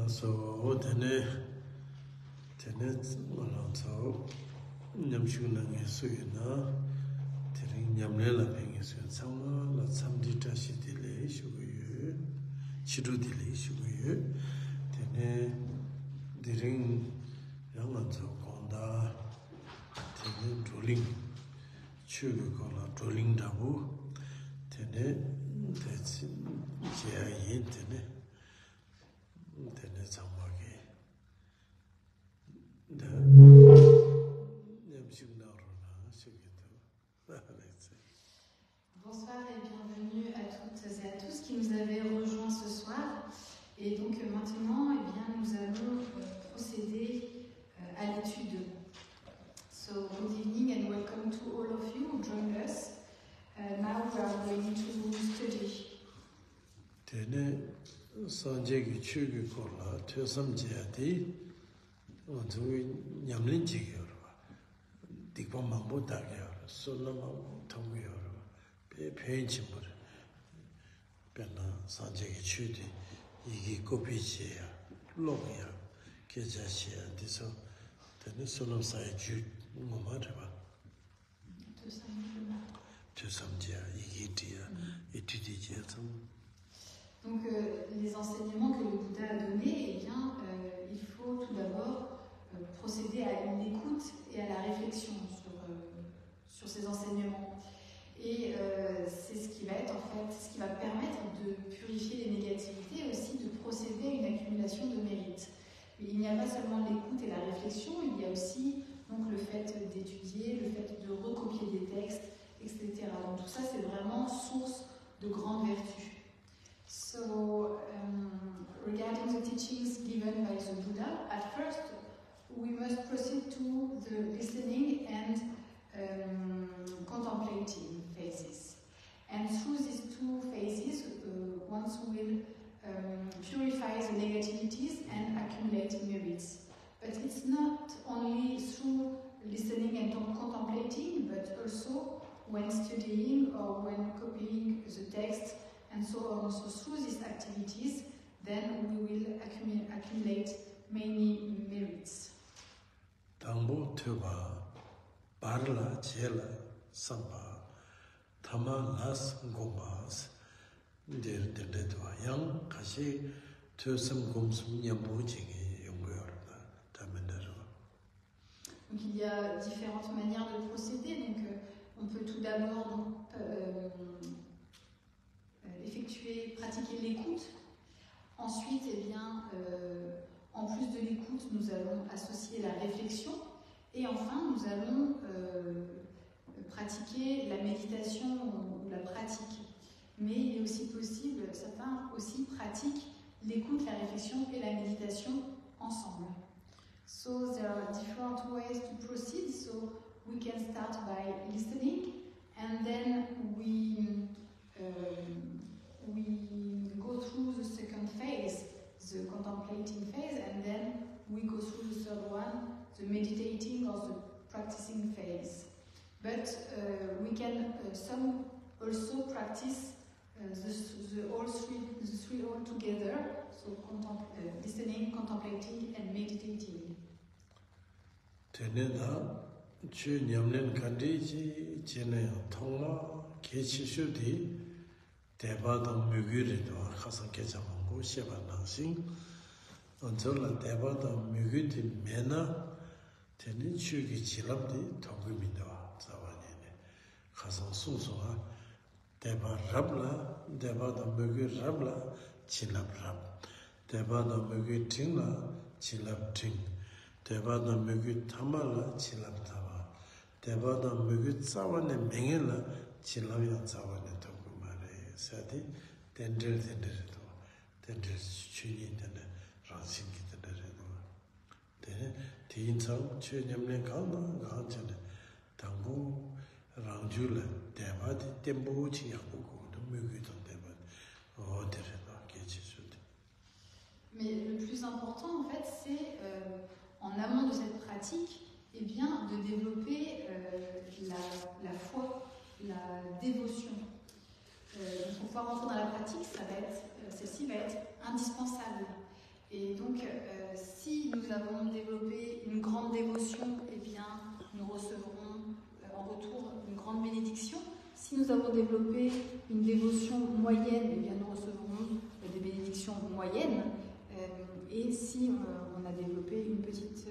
so tene malang so nyamshuk na nge suy na tere nyamle la pengi suy tsangma la tsamdi tashi dile shukuyu chiru dile shukuyu tene diring yangan so konda tene droling chugu kola droling dabu tene jaya yin tene tsangma ke Bonsoir et bienvenue à toutes et à tous qui nous avez rejoints ce soir. Et donc maintenant, eh bien, nous allons procéder à l'étude. So good evening and welcome to all of you who joined us. Now we are going to study. Tene sanjegi chugi kola tesam jayati onzuwi nyamlin chigi yorwa dikpa mambu dagi yorwa suna mambu tongu yorwa peyin chimbur pena sanjegi chudi igi kopi chiya logu ya keja chiya diso tene sunam sayi ju ngoma riba tesam jaya igi diya itidi jaya tsam. Donc, les enseignements que le Bouddha a donnés, eh bien, il faut tout d'abord procéder à une écoute et à la réflexion sur ces enseignements. Et c'est ce qui va être, en fait, ce qui va permettre de purifier les négativités et aussi de procéder à une accumulation de mérites. Mais il n'y a pas seulement l'écoute et la réflexion, il y a aussi donc, le fait d'étudier, le fait de recopier des textes, etc. Donc tout ça, c'est vraiment source de grandes vertus. So, regarding the teachings given by the Buddha, at first we must proceed to the listening and contemplating phases. And through these two phases, one will purify the negativities and accumulate merits. But it's not only through listening and contemplating, but also when studying or when copying the text and so on. So through these activities, then we will accumulate many merits. Tambo tuba, barla, jela, samba, tama las gomas, dendedwa, yang kashi tusam gomsum nyambu jingi yunguyorda, tamenderwa. Donc il y a différentes manières de procéder. Donc on peut tout d'abord pratiquer l'écoute. Ensuite, eh bien, en plus de l'écoute, nous allons associer la réflexion. Et enfin, nous allons pratiquer la méditation ou la pratique. Mais il est aussi possible, certains aussi pratiquent l'écoute, la réflexion et la méditation ensemble. So there are different ways to proceed. So we can start by listening, and then we go through the second phase, the contemplating phase, and then we go through the third one, the meditating or the practicing phase. But we can some also practice the three all together, so listening, contemplating, and meditating. Teneda, chu nyamlen kandiji, jene thongma, kechi shudi, Debada Mugurido, Hasan Kejamango, Sheba Nansing, until la Debada Mugudi Mena, Tenichugi Chilabdi, Togumido, Zavanene, Hasan Susua, Deba Rabla, Debada Mugur Rabla, Chilab Rab, Debada Mugur Tingla, Chilab Ting, Debada Mugur Tamala, Chilab Tava, Debada Mugur Zavane Mengela, Chilabia Zavane. Sadi tender chuni tender ransingi tender teen sang chu nyamlen kalna ganchane tangu rangjula debadi tembo chi yakuko de muguton debad o terena kechi sud. Mais le plus important en fait c'est en amont de cette pratique eh bien de développer la foi, la dévotion. Donc, pour pouvoir rentrer dans la pratique, celle-ci va être indispensable. Et donc, si nous avons développé une grande dévotion, eh bien, nous recevrons en retour une grande bénédiction. Si nous avons développé une dévotion moyenne, eh bien, nous recevrons des bénédictions moyennes. Et si on a développé une petite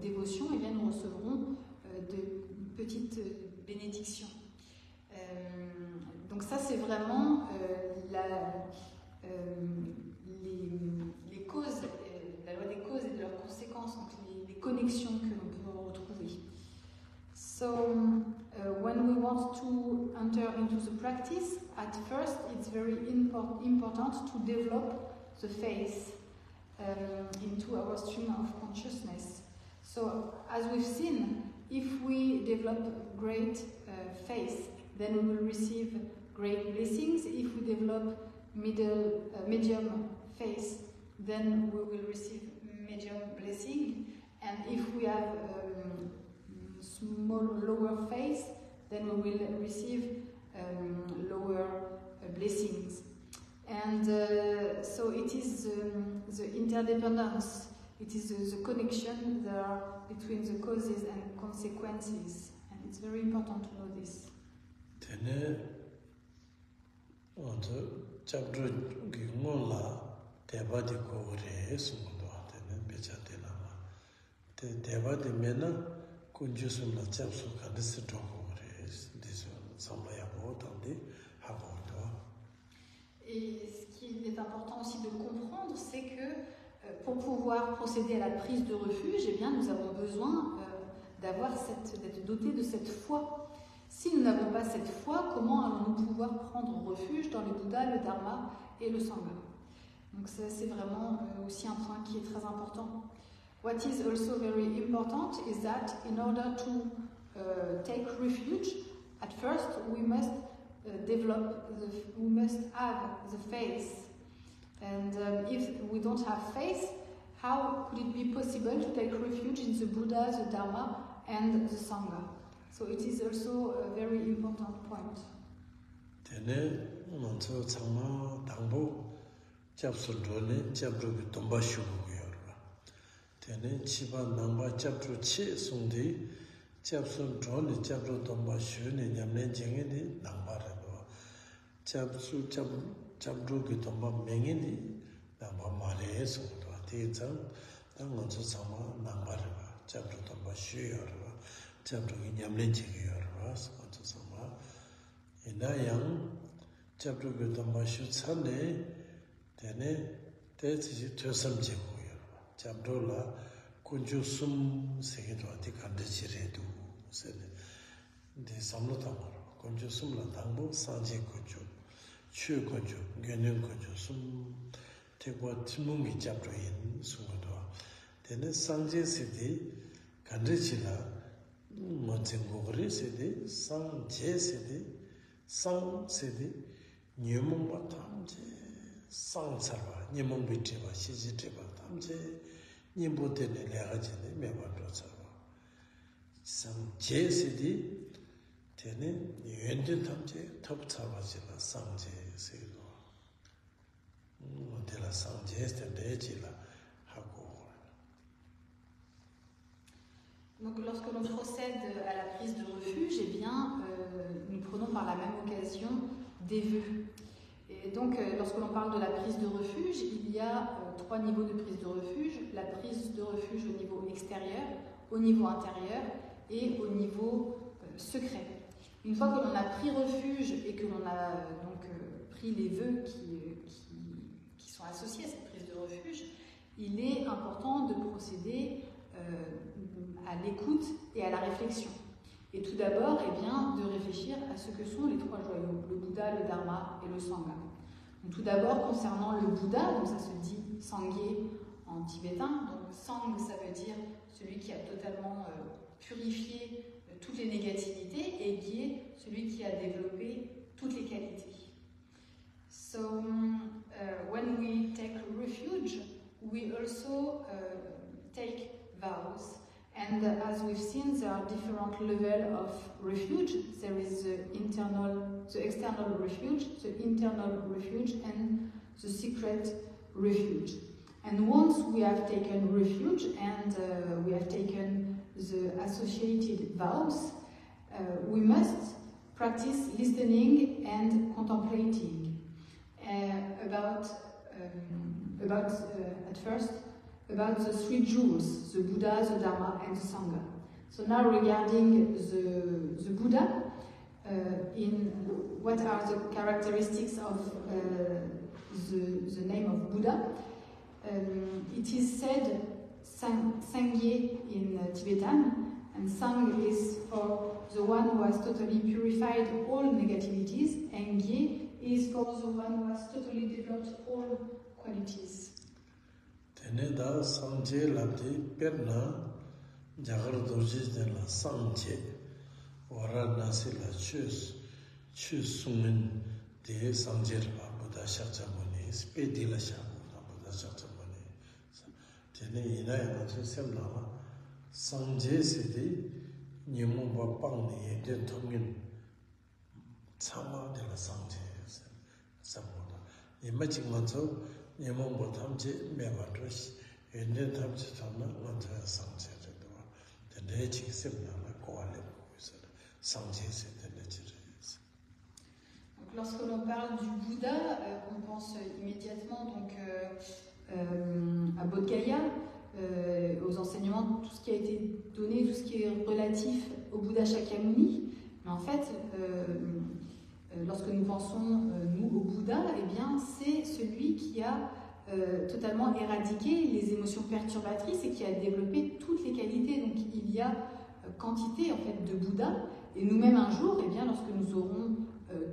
dévotion, eh bien, nous recevrons de petites bénédictions. Donc ça, c'est vraiment les causes, la loi des causes et de leurs conséquences, donc les connexions que l'on peut retrouver. So, when we want to enter into the practice, at first it's very important to develop the faith into our stream of consciousness. So, as we've seen, if we develop great faith, then we will receive great blessings. If we develop medium faith, then we will receive medium blessing. And if we have lower faith, then we will receive lower blessings. And so it is the interdependence, it is the connection there between the causes and consequences. And it's very important to know this. Tene onto chapter gimola deba de kore sumundo tene bechate lama te deba de mena kunjusum la chapsu kadis to kore diso samaya botandi haboto. Et ce qu'il est important aussi de comprendre, c'est que pour pouvoir procéder à la prise de refuge, eh bien, nous avons besoin d'être dotés de cette foi. Si nous n'avons pas cette foi, comment allons-nous pouvoir prendre refuge dans le Bouddha, le Dharma et le Sangha? Donc ça, c'est vraiment aussi un point qui est très important. What is also very important is that in order to take refuge, at first we must we must have the faith. And if we don't have faith, how could it be possible to take refuge in the Buddha, the Dharma, and the Sangha? So it is also a very important point. Tene manso chama dangbo chapsul dole chapru tomba shugu yorba. Tene chiba namba chapru che sungdi chapsul dole chapru tomba shu ne nyamne jenge ni namba rado. Chapsu chapru ki tomba mengi ni namba mare sungdo. Te chang manso chama namba rado chapru tomba shu yorba. chapter nyamlen chigi yorwa santo sama ina yang chapter go tamba shu chane tene te chi thosam chego yorwa chapter la kunju sum sege do ati kande chire du sene de samlo tamar kunju sum la dangbo sanje kunju chu kunju genen kunju sum tegwa timungi chapter in sungodo tene sanje sidi kande chila Monzengori sedi, sang je sedi, sang sedi, nyumung ba tamje, sang sarwa, nyumung bi treba, shiji treba tamje, nyimbo tene lega jene, meba do sarwa. Sang je sedi, tene, yuenden tamje, top sarwa jela, sang je sedi. Montela sang je stende jela, hako. Donc lorsque l'on procède à la prise de refuge, eh bien, nous prenons par la même occasion des vœux. Et donc lorsque l'on parle de la prise de refuge, il y a 3 niveaux de prise de refuge. La prise de refuge au niveau extérieur, au niveau intérieur et au niveau secret. Une fois que l'on a pris refuge et que l'on a donc pris les vœux qui sont associés à cette prise de refuge, il est important de procéder à l'écoute et à la réflexion. Et tout d'abord, eh bien, de réfléchir à ce que sont les 3 joyaux, le Bouddha, le Dharma et le Sangha. Donc, tout d'abord, concernant le Bouddha, donc ça se dit Sangye en tibétain, donc Sang, ça veut dire celui qui a totalement purifié toutes les négativités, et Gye, celui qui a développé toutes les qualités. So, when we take refuge, we also take vows. And as we've seen, there are different levels of refuge. There is the external refuge, the internal refuge, and the secret refuge. And once we have taken refuge and we have taken the associated vows, we must practice listening and contemplating at first about the three jewels, the Buddha, the Dharma, and the Sangha. So now regarding the Buddha, in what are the characteristics of the name of Buddha? It is said Sangye in Tibetan, and Sang is for the one who has totally purified all negativities, and Gye is for the one who has totally developed all qualities. Teneda Sangye Labdi Perna Jagar Doji de la Sangye Ora Nasi la Chus Sungen de Sangye Buddha Shakchamoni, Spedi la Shakuna Buddha Shakchamoni. Tene Inaya Nasu Semnala Sangye Sidi Nyumba Pang Yende Tongin Tsama de la Sangye Samoda. Imagine Manso Nyumba Tamji Mevadrush, Yende Tamji Tona, Manta Sangye. The nature Semnala Koale. Lorsque l'on parle du Bouddha, on pense immédiatement donc, à Bodh Gaya, aux enseignements, tout ce qui a été donné, tout ce qui est relatif au Bouddha Shakyamuni. Mais en fait, lorsque nous pensons, nous, au Bouddha, eh bien, c'est celui qui a totalement éradiqué les émotions perturbatrices et qui a développé toutes les qualités. Donc il y a quantité en fait de Bouddha, et nous-mêmes un jour, eh bien, lorsque nous aurons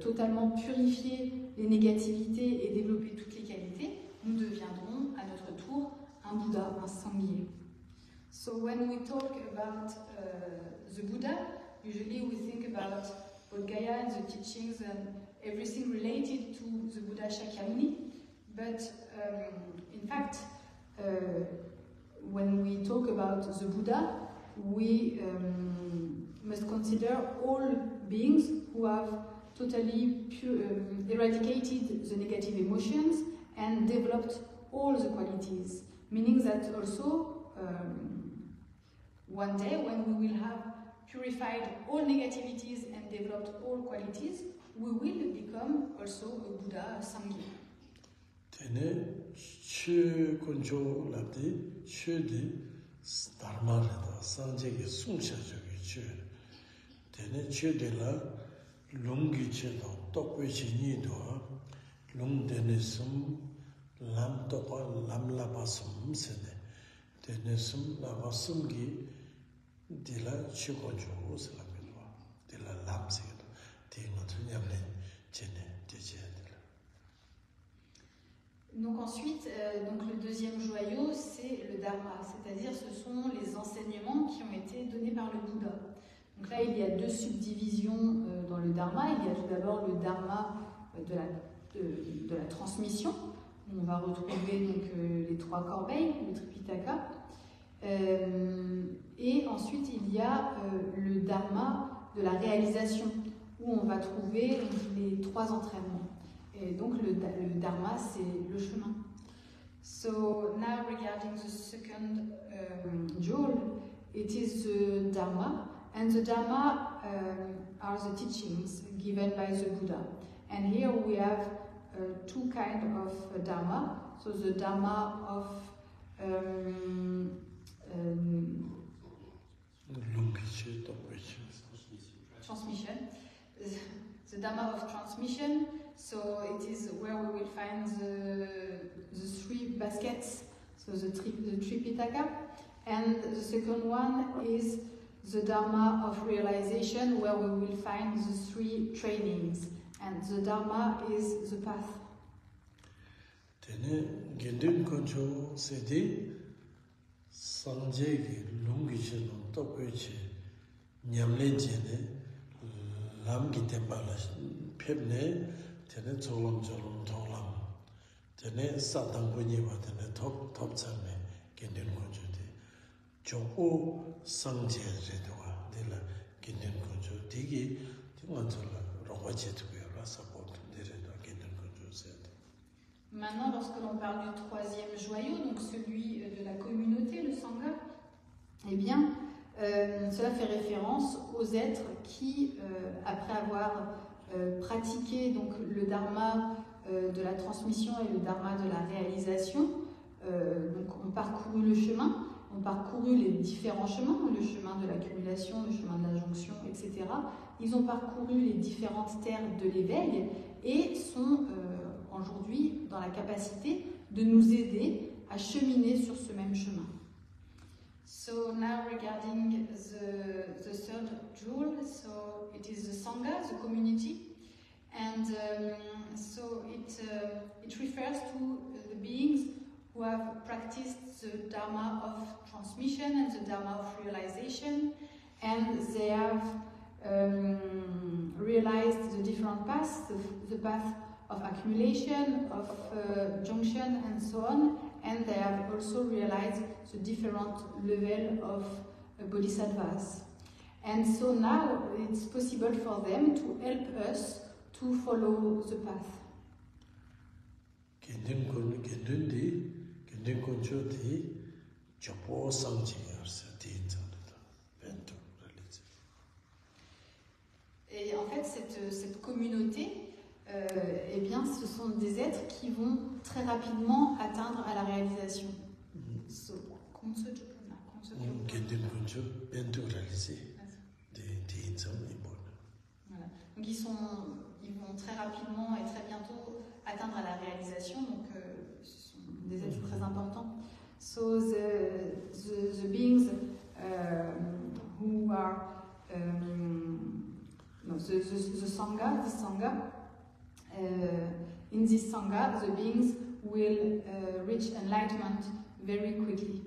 totalement purifié les négativités et développé toutes les qualités, nous deviendrons à notre tour un Bouddha, un Sangye. So when we talk about the Buddha, usually we think about Bodh Gaya and the teachings and everything related to the Buddha Shakyamuni, but in fact, when we talk about the Buddha, we must consider all beings who have totally eradicated the negative emotions and developed all the qualities. Meaning that also one day when we will have purified all negativities and developed all qualities, we will become also a Buddha, a Sangye. Tene Chu Kunjo Labdi, Chu di Dharma Reda, Sangye ki Sungsha Jogi Chu. Tene Chu di la Lungi Che Do, Tokwe Chi Ni Do, Lung Dene Sum, Lam Topa, Lam Lapa Sum Sene. Tene Sum Lapa Sum Ki, Di la Chu Kunjo Usla Milwa, Di la Lam Sedo, Di Ngatu Nyamlen Chene, Di Che. Donc ensuite, donc le deuxième joyau, c'est le Dharma, c'est-à-dire ce sont les enseignements qui ont été donnés par le Bouddha. Donc là, il y a deux subdivisions dans le Dharma. Il y a tout d'abord le Dharma de la transmission, où on va retrouver donc, les trois corbeilles, le Tripitaka. Et ensuite, il y a le Dharma de la réalisation, où on va trouver les trois entraînements. Et donc le Dharma, c'est le chemin. So now regarding the second jewel, it is the Dharma, and the Dharma are the teachings given by the Buddha. And here we have two kinds of Dharma. So the Dharma of transmission. The Dharma of transmission. So it is where we will find the three baskets, so the Tripitaka. And the second one is the Dharma of realization, where we will find the three trainings. And the Dharma is the path. Tene gendun koncho sedi sanje ki lungi che non tokwe che nyamlen che ne lam ki tempa la pepne tene cholam tholam tene satang bunyi wa tene top chame gendun koncho de jopo sanje je dewa de la gendun koncho digi tingan chola rowa che tu ra support de re gendun koncho se. Maintenant, lorsque l'on parle du troisième joyau, donc celui de la communauté, le Sangha, eh bien, cela fait référence aux êtres qui, après avoir pratiqué donc, le dharma de la transmission et le dharma de la réalisation, donc, ont parcouru le chemin, ont parcouru les différents chemins, le chemin de l'accumulation, le chemin de la jonction, etc. Ils ont parcouru les différentes terres de l'éveil et sont aujourd'hui dans la capacité de nous aider à cheminer sur ce même chemin. So now regarding the third jewel, so it is the Sangha, the community, and so it refers to the beings who have practiced the Dharma of transmission and the Dharma of realization, and they have realized the different paths, the path of accumulation, of junction, and so on, and they have also realized the different level of bodhisattvas. And so now it's possible for them to help us to follow the path. Et en fait, cette communauté, eh bien, ce sont des êtres qui vont très rapidement atteindre à la réalisation. Voilà. Donc ils vont très rapidement et très bientôt atteindre à la réalisation, donc ce sont des êtres très importants. So the beings who are the Sangha, in this Sangha, the beings will reach enlightenment very quickly.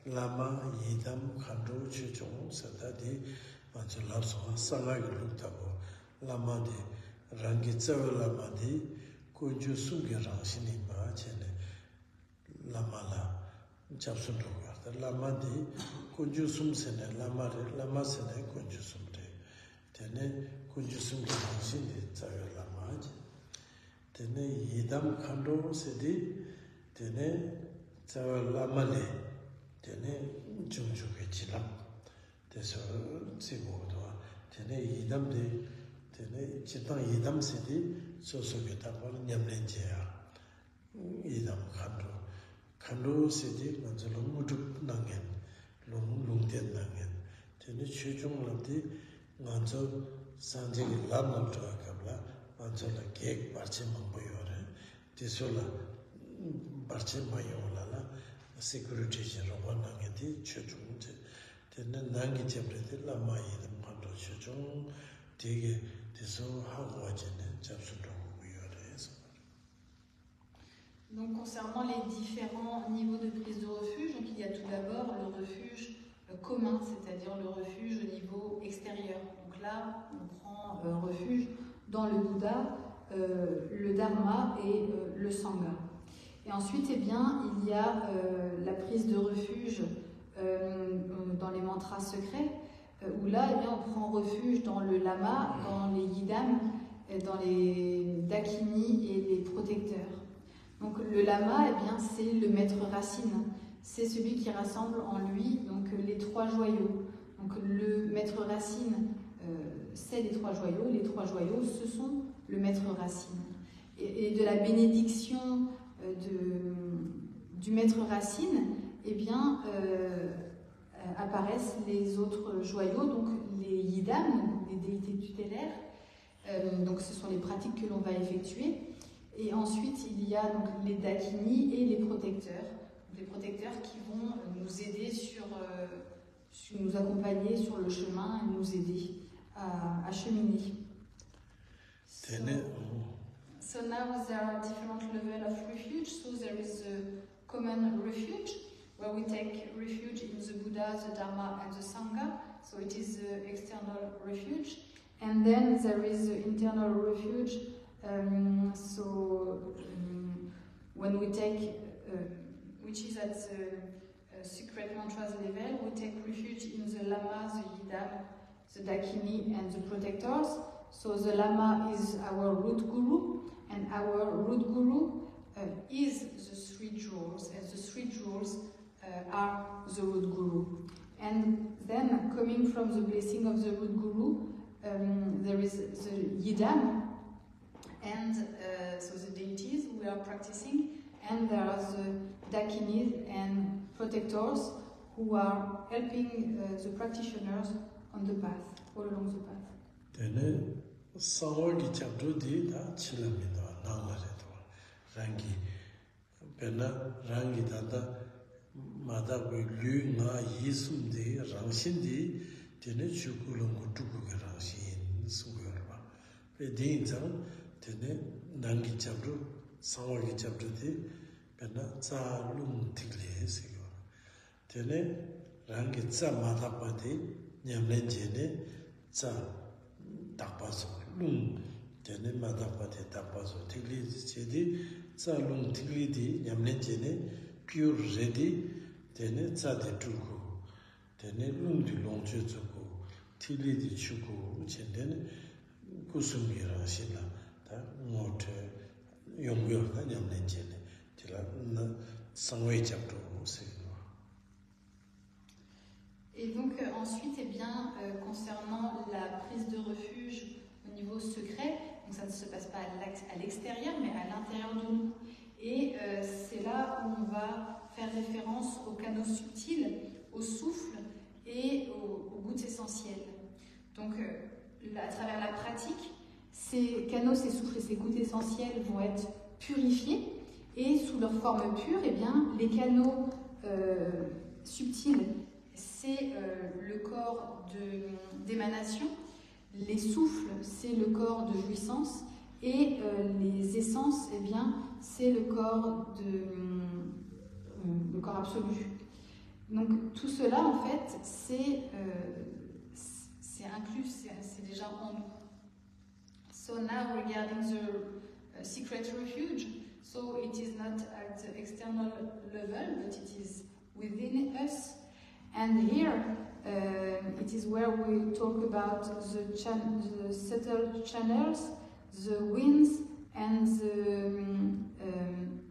Lama yidam khandru chuchung sadadi manchu lapswa sangha luktago lama de rangi tsawa lama de kunju sumgi rangshini ma chene lama la japsun rukwa lama de kunju sumsene lama sene kunju sumre tene kunju sumgi rangshini tsawa lama tene yidam khandru sedi tene tsawa lama le tene jungjuke chilam teso tsigodo tene yidam de tene chitang yidam sedi sosoke tapar nyamlenjeya yidam khandru sedi manzalo mudup nangen lungten nangen tene chujung labdi manzo sanjegi lam namchua kabla manzo la kek barche mangbo yore teso la barche mayo la security roba nangeti chujung tene nangi chebrete la mai dem khandro chujung tige deso hawa jene japsu do yore. Donc concernant les différents niveaux de prise de refuge, donc il y a tout d'abord le refuge commun, c'est-à-dire le refuge au niveau extérieur. Donc là, on prend refuge dans le Bouddha, le Dharma et le Sangha. Et ensuite, eh bien, il y a la prise de refuge dans les mantras secrets, où là, eh bien, on prend refuge dans le lama, dans les yidam, dans les dakini et les protecteurs. Donc le lama, eh bien, c'est le maître racine, c'est celui qui rassemble en lui donc, les trois joyaux. Donc le maître racine, c'est les trois joyaux, ce sont le maître racine. Et de la bénédiction du maître racine, eh bien, apparaissent les autres joyaux, donc les yidam, les déités tutélaires. Donc ce sont les pratiques que l'on va effectuer. Et ensuite, il y a donc les dakini et les protecteurs qui vont nous aider nous accompagner sur le chemin et nous aider à cheminer. So now there are different levels of refuge. So there is a common refuge where we take refuge in the Buddha, the Dharma, and the Sangha. So it is the external refuge. And then there is the internal refuge When we take, which is at the secret mantras level, we take refuge in the Lama, the Yidam, the Dakini, and the protectors. So the Lama is our root guru, and our root guru is the three jewels, and the three jewels are the root guru. And then, coming from the blessing of the root guru, there is the Yidam, and so the deities we are practicing, and there are the Dakinis and protectors who are helping the practitioners on the path, all along the path. Then, Sawagi chapter di da chilamida nalaredo rangi pena rangi dada mada we lu nga yisum di rangshin di tene chukulung kutuku ke rangshin suyorba pe din zang tene nangi chapter Sawagi chapter di pena za lung tikle siyor tene rangi za mada pa di nyamlen jene za dakpaso lung tene madakpa te dakpaso tikli chedi tsa lung tikli di nyamlen chene pure ready tene tsa de tuku tene lung di long che tsuku tikli di chuku chen tene kusumi rangshila ta ngote yongyo na nyamlen chene tila sangwe chapto sekwa. Et donc ensuite, eh bien, concernant la prise de refuge au niveau secret, donc ça ne se passe pas à l'extérieur, mais à l'intérieur de nous. Et c'est là où on va faire référence aux canaux subtils, au souffle et aux gouttes essentielles. Donc à travers la pratique, ces canaux, ces souffles et ces gouttes essentielles vont être purifiés, et sous leur forme pure, eh bien, les canaux subtils, c'est le corps d'émanation, les souffles, c'est le corps de jouissance, et les essences, eh bien, c'est le corps absolu. Donc tout cela, en fait, c'est inclus, c'est déjà en nous. So now regarding the secret refuge, so it is not at the external level, but it is within us. And here, it is where we talk about the subtle channels, the winds, and the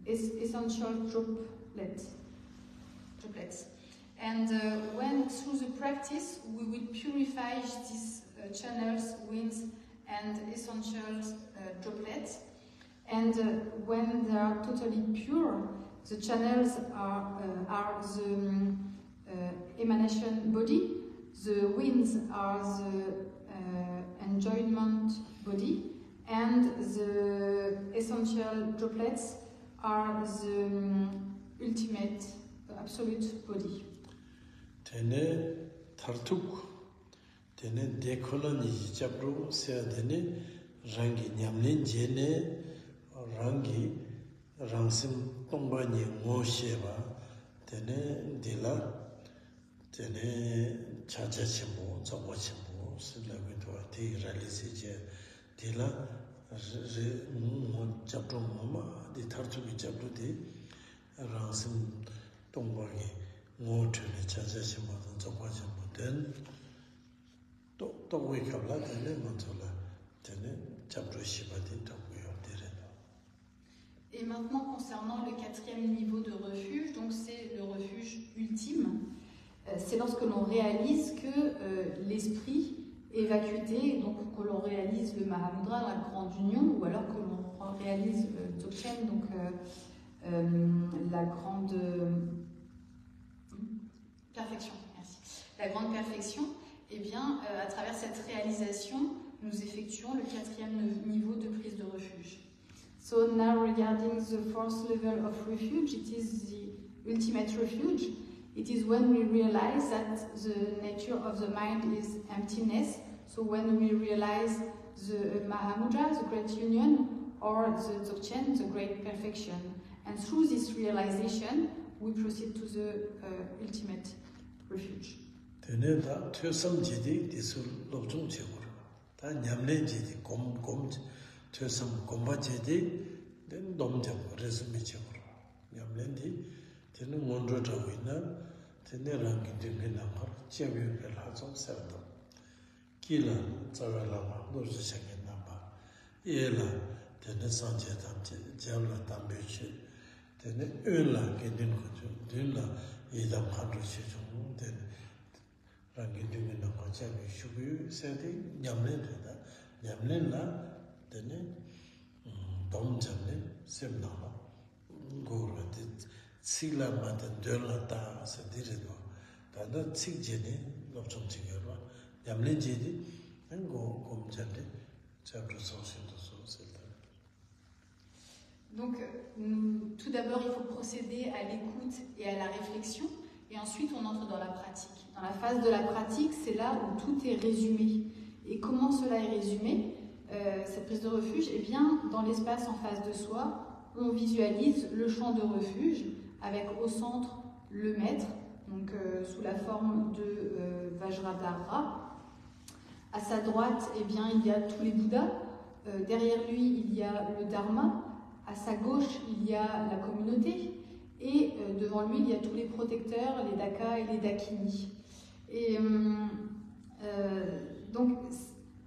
essential droplets. And when through the practice, we will purify these channels, winds, and essential droplets. And when they are totally pure, the channels are the emanation body, the winds are the enjoyment body, and the essential droplets are the ultimate, absolute body. Tene tartuk, tene dekolani hijabro seadene rangi nyamlen jene rangi rangsim tombani ngosheba tene dila tene chacha chimbo, zawa chimbo, silabitwa te realize je dila re jabdo mama di tartuki jabdo di rangsim tombani ngotune chacha chimbo, zawa chimbo ten to wake up la tene manzola tene jabdo shiba di tabuyo dereno. Et maintenant, concernant le quatrième niveau de refuge, donc c'est le refuge ultime. C'est lorsque l'on réalise que l'esprit est vacuité, donc que l'on réalise le Mahamudra, la grande union, ou alors que l'on réalise Dzogchen, donc la grande perfection. Merci. La grande perfection, eh bien, à travers cette réalisation, nous effectuons le quatrième niveau de prise de refuge. So now regarding the fourth level of refuge, it is the ultimate refuge. It is when we realize that the nature of the mind is emptiness. So when we realize the Mahamudra, the great union, or the Dzogchen, the great perfection. And through this realization, we proceed to the ultimate refuge. Tene da tösam jedi disul lobjung chegor. Da nyamlen jedi gom 퇴섬 공부제디 된 domjam resume chekro nyamlendi tene ngonro tawina tene rangi dingena mar chebye bela som serdo kila zawala ma dorje shake namba yela tene sanje tamche jamla tambeche tene ela gendin ko dinla idam khanro chejung tene rangi dingena ma chebye shubu sedi nyamlenla tene domjamne semnama goro de sigla mata döla ta se diredo tanda sigjene lobchom chigero nyamlen jedi ngo komjande chabro sosindo soselta. Donc, tout d'abord, il faut procéder à l'écoute et à la réflexion, et ensuite on entre dans la pratique. Dans la phase de la pratique, c'est là où tout est résumé. Et comment cela est résumé, cette prise de refuge? Eh bien, dans l'espace en face de soi, on visualise le champ de refuge avec au centre le maître, donc sous la forme de Vajradhara. À sa droite, eh bien, il y a tous les Bouddhas. Derrière lui, il y a le Dharma. À sa gauche, il y a la communauté. Et devant lui, il y a tous les protecteurs, les Dakas et les Dakinis. Et donc,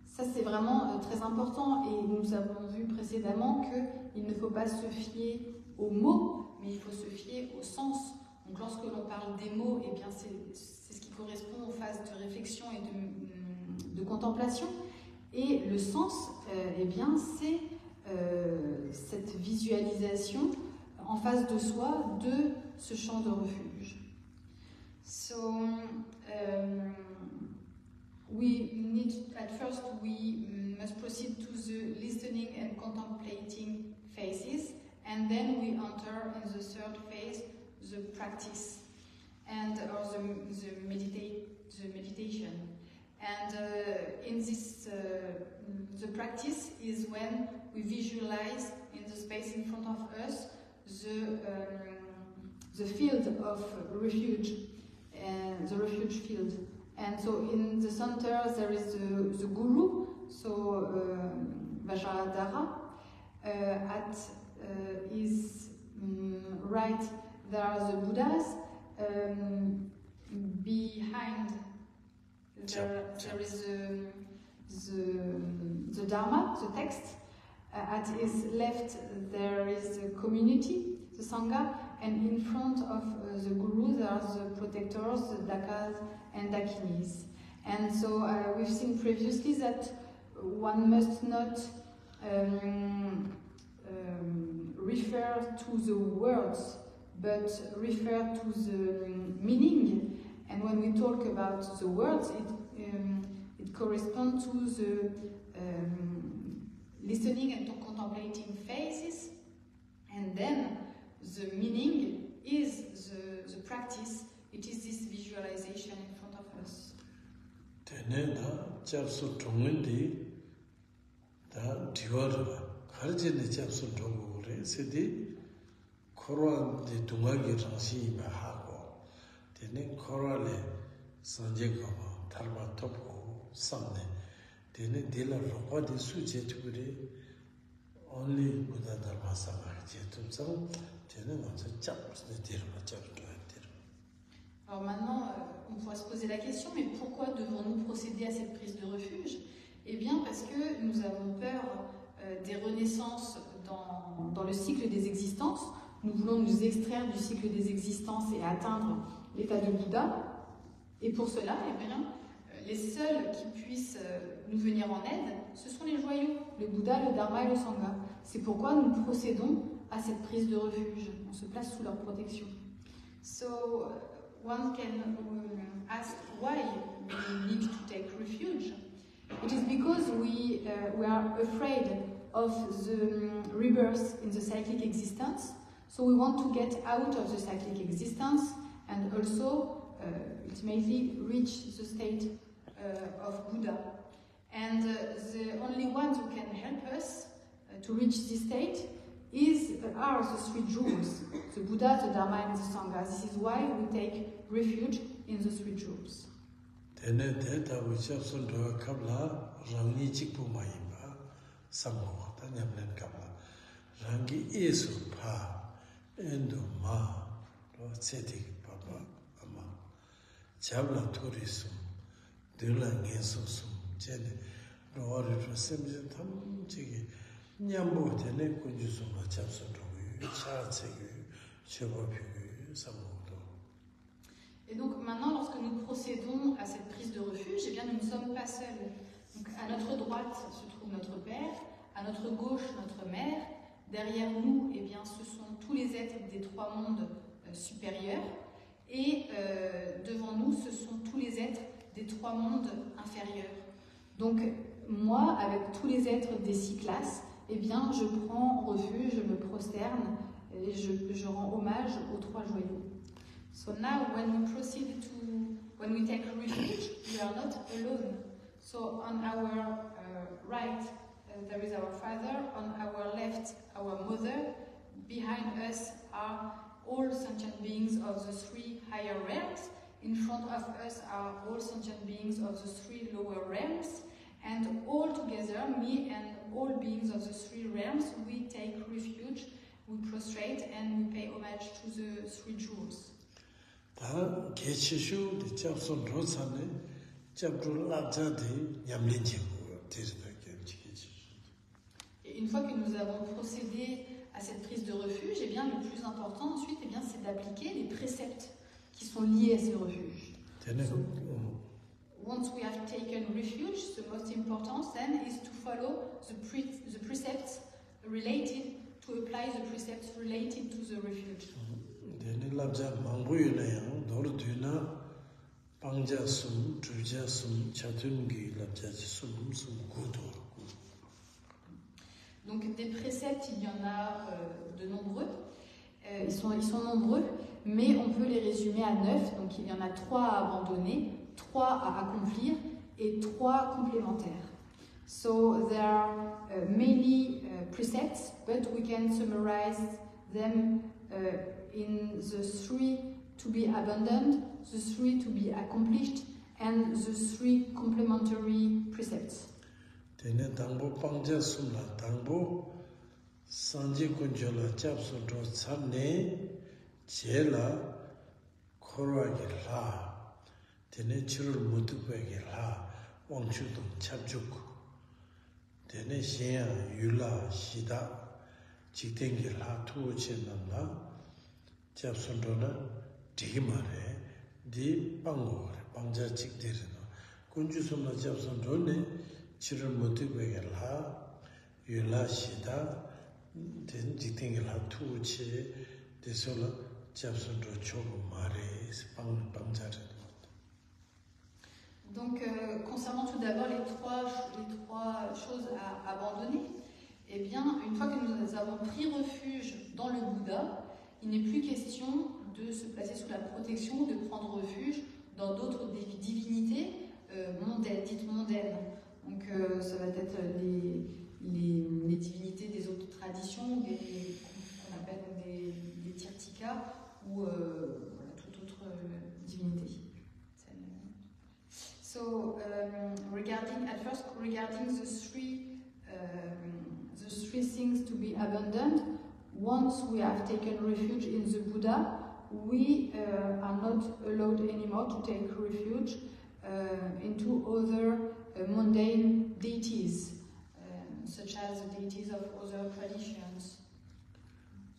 ça, c'est vraiment très important. Et nous avons vu précédemment qu'il ne faut pas se fier aux mots, mais il faut se fier au sens. Donc, lorsque l'on parle des mots, eh bien, c'est ce qui correspond aux phases de réflexion et de contemplation. Et le sens, eh bien, c'est cette visualisation en face de soi de ce champ de refuge. So, at first we must proceed to the listening and contemplating phases, and then we enter in the third phase, the practice, or the meditation. And in this, the practice is when we visualize in the space in front of us the field of refuge, the refuge field. And so in the center there is the guru, so Vajradhara. At his right there are the Buddhas. Behind there is the Dharma, the text. At his left there is the community, the Sangha, and in front of the Guru there are the protectors, the Dakas and Dakinis. And so we've seen previously that one must not refer to the words, but refer to the meaning. And when we talk about the words, it corresponds to the listening and contemplating phases, and then the meaning is the practice. It is this visualization in front of us. Tene da japsu tongendi da diwara harjene japsu tongore sedi korwa de tungagi rangsi ba hago tene korwa le sanje ko dharma topo samne tene dela ropa de suje chukure only Buddha Dharma Sangha je tumsang tene ngonse japsu de dirma japsu. Alors maintenant, on pourrait se poser la question, mais pourquoi devons-nous procéder à cette prise de refuge? Eh bien, parce que nous avons peur des renaissances dans le cycle des existences. Nous voulons nous extraire du cycle des existences et atteindre l'état de Bouddha. Et pour cela, eh bien, les seuls qui puissent nous venir en aide, ce sont les joyaux, le Bouddha, le Dharma et le Sangha. C'est pourquoi nous procédons à cette prise de refuge. On se place sous leur protection. So, one can ask why we need to take refuge. It is because we are afraid of the rebirth in the cyclic existence, so we want to get out of the cyclic existence and also ultimately reach the state of Buddha. And the only ones who can help us to reach this state are the three jewels, the Buddha, the Dharma, and the Sangha. This is why we take refuge in the three jewels. Tene deta wichap sun do kabla rangni chikpu mayimba sammo ta nyamlen kapla rangi esu pa endo ma ro tseti papa ama chabla tourism dela ngeso sum jene ro ro semje tham chigi nyambo tene kunju suma chabso ro cha chegi chebo pyu sammo. Et donc maintenant, lorsque nous procédons à cette prise de refuge, eh bien, nous ne sommes pas seuls. Donc, à notre droite se trouve notre Père, à notre gauche notre Mère, derrière nous, eh bien, ce sont tous les êtres des trois mondes supérieurs, et devant nous, ce sont tous les êtres des trois mondes inférieurs. Donc moi, avec tous les êtres des six classes, eh bien, je prends refuge, je me prosterne, et je rends hommage aux trois joyaux. So now, when we take refuge, we are not alone. So on our right, there is our Father. On our left, our Mother. Behind us are all sentient beings of the three higher realms. In front of us are all sentient beings of the three lower realms. And all together, me and all beings of the three realms, we take refuge, we prostrate, and we pay homage to the three jewels. 다 개치슈 잡선 로산에 잡을 라자데 냠린지고 데스다게 지키지. Et une fois que nous avons procédé à cette prise de refuge, eh bien, le plus important ensuite, eh bien, c'est d'appliquer les préceptes qui sont liés à ce refuge. So, once we have taken refuge, the most important then is to follow the precepts related, to apply the precepts related to the refuge. 데네 랍자 망부유네요. 도르드나 방자숨, 주자숨, 차tun기 랍자지 숨 구도. Donc des préceptes, il y en a de nombreux. Ils sont nombreux, mais on peut les résumer à 9. Donc il y en a 3 à abandonner, 3 à accomplir et 3 complémentaires. So there are many precepts, but we can summarize them in the 3 to be abandoned, the 3 to be accomplished, and the 3 complementary precepts. Tene 당보 방자 숨라 당보 산지 군절라 잡선도 참네 제라 코로아기라 tene chirul mutukpegela wangchudum chapjuk tene xia yula shida chitengela tuochenamla chapsondona digimare di pangore pangja chikderino kunjusumna chapsondone chirul mutukpegela yula shida ten chitengela tuoche desola chapsondo chogo mare pangja. Donc, concernant tout d'abord les trois choses à abandonner, eh bien, une fois que nous avons pris refuge dans le Bouddha, il n'est plus question de se placer sous la protection ou de prendre refuge dans d'autres divinités mondaines, dites mondaines. Donc, ça va être les divinités des autres traditions, qu'on appelle des tirtikas, ou voilà, toute autre divinité. So, regarding the three things to be abandoned, once we have taken refuge in the Buddha, we are not allowed anymore to take refuge into other mundane deities, such as the deities of other traditions.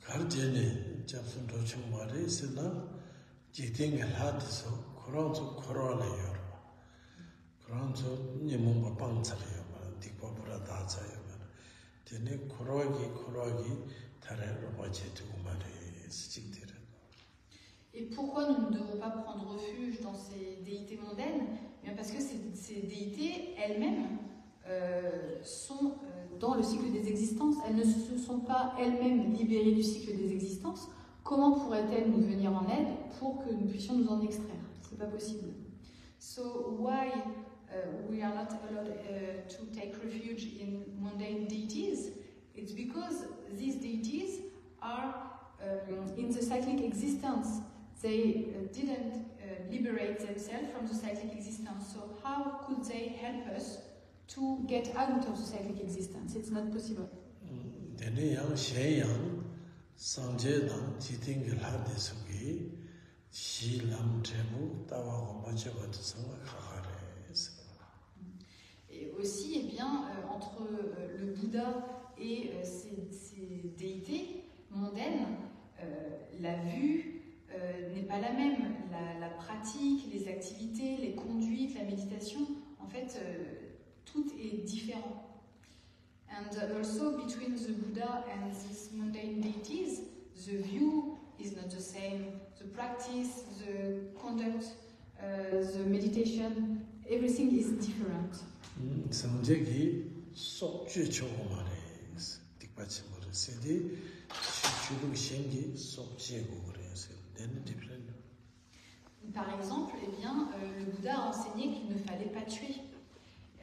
Gardene japsundo chumare sena jiteng hadiso koranzo korale yor. Koranzo nyemomba pangzale yor, dikpa pura daza yor. Tene koragi tarero bachetu mare sijiktere. Et pourquoi nous ne devons pas prendre refuge dans ces déités mondaines? Bien parce que ces déités elles-mêmes sont dans le cycle des existences. Elles ne se sont pas elles-mêmes libérées du cycle des existences. Comment pourraient-elles nous venir en aide pour que nous puissions nous en extraire? C'est pas possible. So why we are not allowed to take refuge in mundane deities? It's because these deities are in the cyclic existence. They didn't liberate themselves from the cyclic existence. So how could they help us to get out of the cyclic existence. It's not possible. Tene yang shen yang sanje dang jiting gil hade sugi shi lam trebu tawa gomba cheba de sanga khare. Et aussi, eh bien, entre le Bouddha et ces déités mondaines, la vue n'est pas la même. La pratique, les activités, les conduites, la méditation, en fait, tout est différent. And also between the Buddha and these mundane deities, the view is not the same. The practice, the conduct, the meditation, everything is different. 상제기 속주 chogo mare dikpachi mare sedi chulung shengi sokje go gore then different. Par exemple, eh bien, le Bouddha a enseigné qu'il ne fallait pas tuer.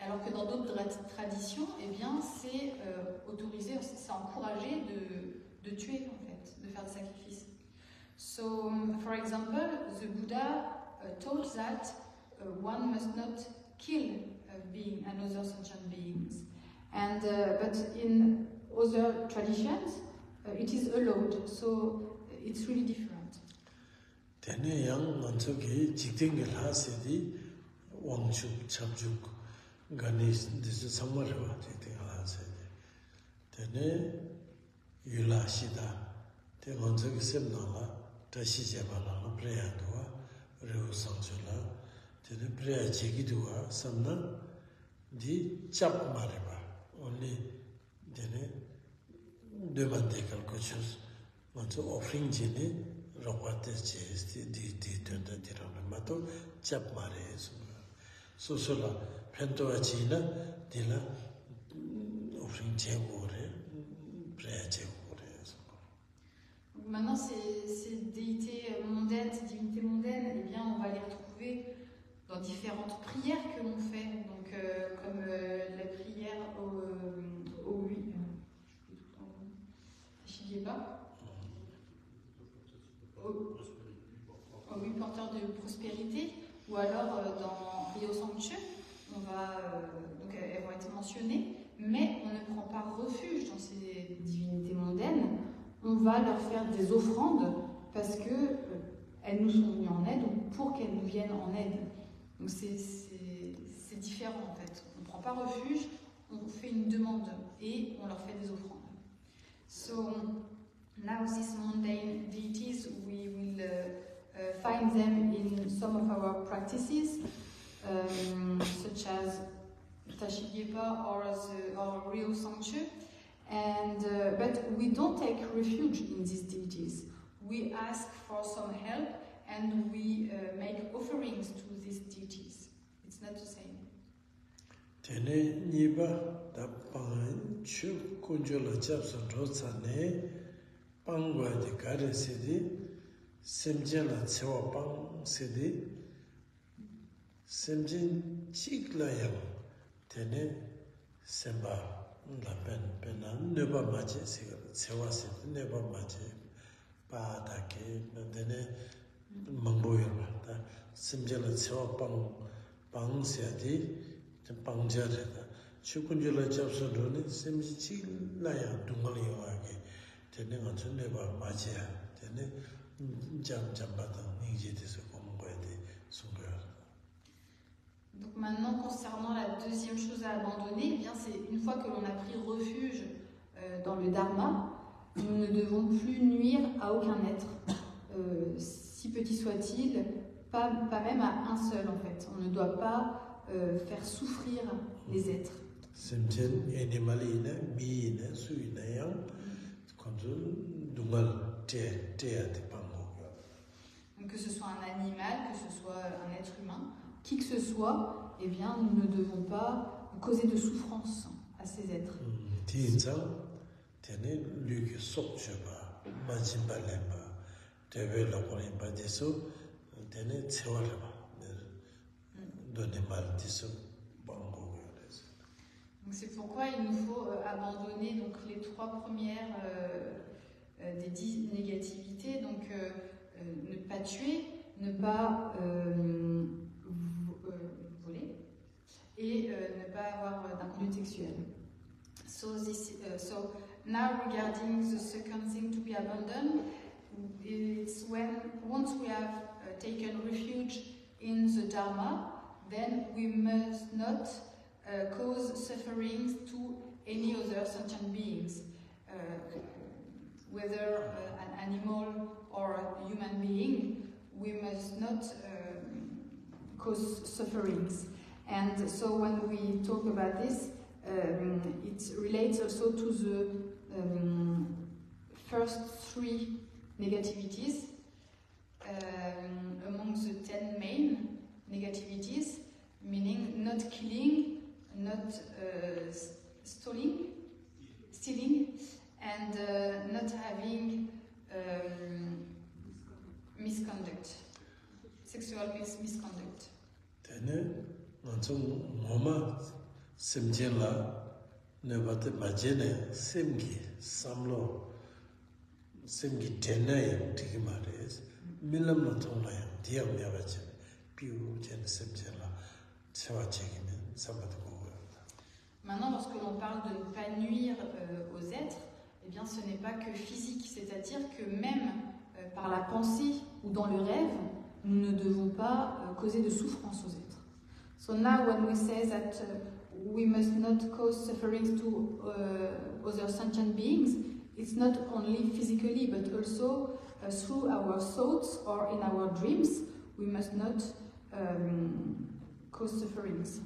Alors que dans d'autres traditions, eh bien, c'est autorisé, c'est encouragé de tuer, en fait, de faire des sacrifices. So, for example, the Buddha taught that one must not kill being and other sentient beings. And but in other traditions, it is allowed. So it's really different. Tene yang manchogi jiktingel hasedi wangchuk chapjuk gani this samarwa jiktingel hasedi. Tene yula shida te manchogi semnala tashi jebala preya duwa reu sangchula tene preya jegiduwa samna di chap mareba only dene demande quelque chose mancho offering jene rokwate che di tenda dirana mato chap mare so la pento achina dila offering che gore prayer che gore. Maintenant, ces déités mondaines, ces divinités mondaines, eh bien, on va les retrouver dans différentes prières que l'on fait, donc comme la prière au huit porteurs de prospérité, ou alors dans Ryo Sangchu, donc elles vont être mentionnées, mais on ne prend pas refuge dans ces divinités mondaines, on va leur faire des offrandes parce que elles nous sont venues en aide ou pour qu'elles nous viennent en aide. Donc c'est différent en fait. On ne prend pas refuge, on fait une demande et on leur fait des offrandes. So now these mundane deities, we will find them in some of our practices, such as Tashigyepa or Ryo Sangchu. And but we don't take refuge in these deities. We ask for some help and we make offerings to these deities. It's not the same. Tene niba da pan chu kunjola chapson rotsane pangwa de gare sedi semjela chewa pang sedi semjin chikla yang tene semba la pena neba mache sewa se neba mache pa ta ke dene mangbo yorba ta simjala sewa pang se di pang jare ta chukunjula chapso done simji chi la ya dungal yo age tene ngacho neba mache tene jam ba ta ngi de so kombo de sunga. Donc maintenant, concernant la deuxième chose à abandonner, eh bien, c'est une fois que l'on a pris refuge dans le Dharma, nous ne devons plus nuire à aucun être, si petit soit-il, pas même à un seul en fait. On ne doit pas faire souffrir les êtres. Donc que ce soit un animal, que ce soit un être humain, qui que ce soit, eh bien, nous ne devons pas causer de souffrance à ces êtres. Donc c'est pourquoi il nous faut abandonner donc, les trois premières des 10 négativités, donc ne pas tuer, ne pas voler, et ne pas avoir d'inconduite sexuelle. So now regarding the second thing to be abandoned, it's when once we have taken refuge in the Dharma, then we must not cause sufferings to any other sentient beings, whether an animal or a human being. We must not cause sufferings. And so when we talk about this, it relates also to the first three negativities. Among the 10 main negativities, meaning not killing, not stealing, and not having misconduct, sexual misconduct. Then, mama semjela nebate majene semgi samlo semgi tenayam tikimares milam no tonayam diam yabache piu jen semjela chawachegine sambat. Maintenant, lorsque l'on parle de ne pas nuire aux êtres, eh bien, ce n'est pas que physique, c'est-à-dire que même par la pensée ou dans le rêve, nous ne devons pas causer de souffrance aux êtres. So now when we say that we must not cause sufferings to other sentient beings, it's not only physically, but also through our thoughts or in our dreams, we must not cause sufferings.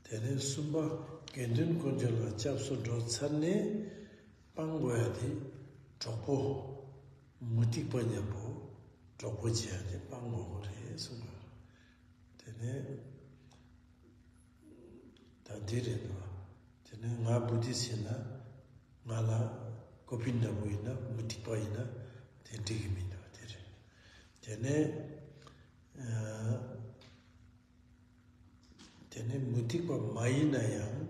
Tene sumba gendun konjola chapso do tsane pangwaya di chopo muti panyabo chopo jiade pangwo re sumba. Tene tadire no. Tene nga buddhisina ngala kopinda buina muti paina tendigimino dire. Tene tene mutikwa maina yang,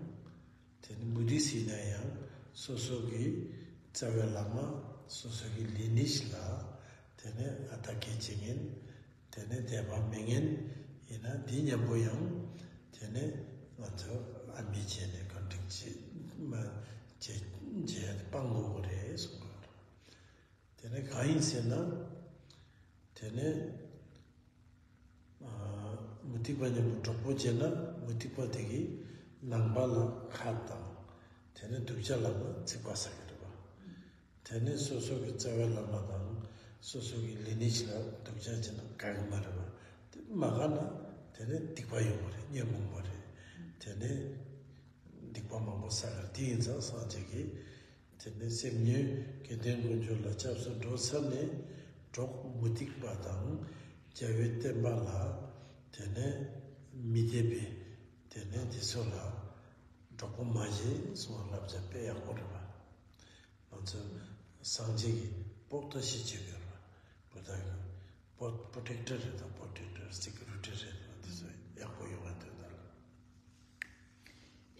tene mudisi na yang, sosogi tsavelama, sosogi linish la, tene atake chingen, tene deba mengen, ina dinya boyang, tene anzo amichene kontingchi, ma je pango re sungar. Tene kain sena, tene mutikwa nyamu chopo jena, mutikwa tegi nangbala khatang, tene dukja lama tsikwa sakirwa. Tene sosogi tsawa lama dang, sosogi linich la dukja jena kagmarwa. Magana tene dikwa yungore, nyamungore, tene dikwa mambo sakar. Di inza sanjegi, tene semnye kenden gunjo la chapso dosane, chok mutikwa dang, jawe temba la, tene midebe, tene disola, dropo maji, suwa labja pe yakorwa. Manzo sanjegi, pokta shi chigirwa. Potaga, protector, security,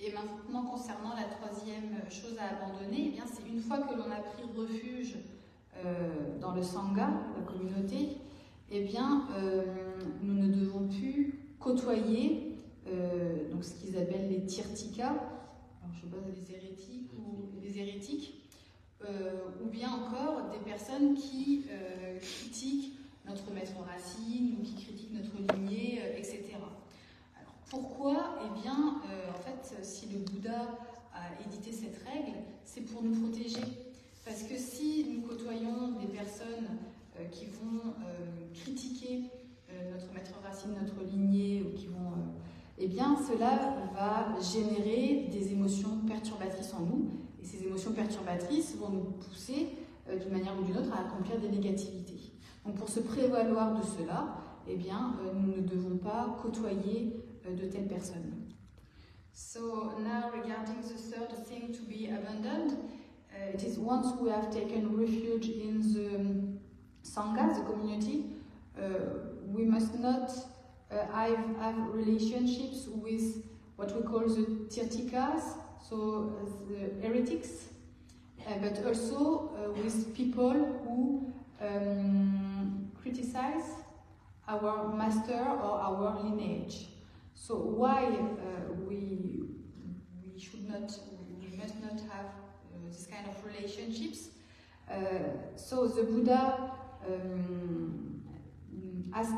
Et maintenant, concernant la troisième chose à abandonner, eh bien, c'est une fois que l'on a pris refuge dans le Sangha, la communauté, eh bien, nous ne devons plus côtoyer donc ce qu'ils appellent les tirtikas, alors je sais pas, les hérétiques, ou bien encore des personnes qui critiquent notre maître racine ou qui critiquent notre lignée, etc. Alors pourquoi? Eh bien, en fait, si le Bouddha a édité cette règle, c'est pour nous protéger. Parce que si nous côtoyons des personnes qui vont critiquer notre maître racine, notre lignée, ou qui vont, eh bien, cela va générer des émotions perturbatrices en nous, et ces émotions perturbatrices vont nous pousser, d'une manière ou d'une autre, à accomplir des négativités. Donc, pour se prévaloir de cela, eh bien, nous ne devons pas côtoyer de telles personnes. So now, regarding the third thing to be abandoned, it is once we have taken refuge in the Sangha, the community, we must not have relationships with what we call the tirtikas, so the heretics, but also with people who criticize our master or our lineage. So why we must not have this kind of relationships? So the Buddha asked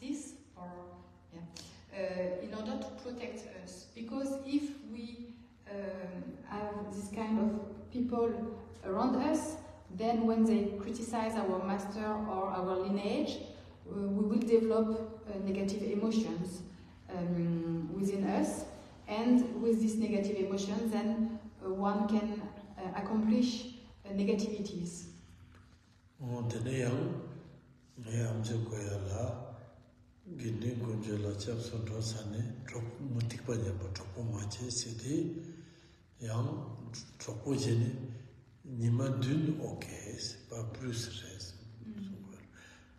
this, in order to protect us, because if we have this kind of people around us, then when they criticize our master or our lineage, we will develop negative emotions within us, and with these negative emotions, then one can accomplish negativities. Gini gunjala chap sondro sane drop mutikpa nyamba dropo mache sidi yang dropo jene nima dun okay pas plus res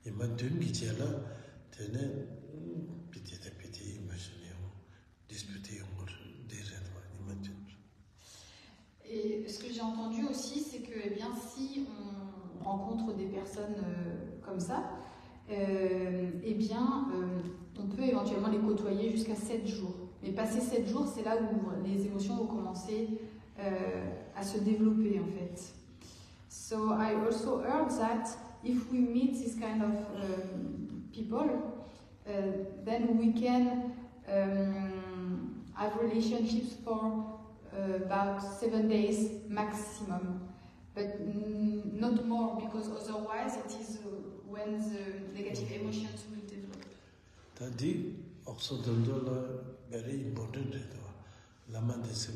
nima dun gijela tene piti imagine disputer nima dun. Et ce que j'ai entendu aussi, c'est que eh bien, si on rencontre des personnes comme ça, eh bien, on peut éventuellement les côtoyer jusqu'à 7 jours. Mais passé 7 jours, c'est là où les émotions vont commencer à se développer, en fait. So I also heard that if we meet this kind of people, then we can have relationships for about 7 days maximum. But not more, because otherwise it is when the negative emotions will develop. Tadi oxodondola very important redo. Lama desi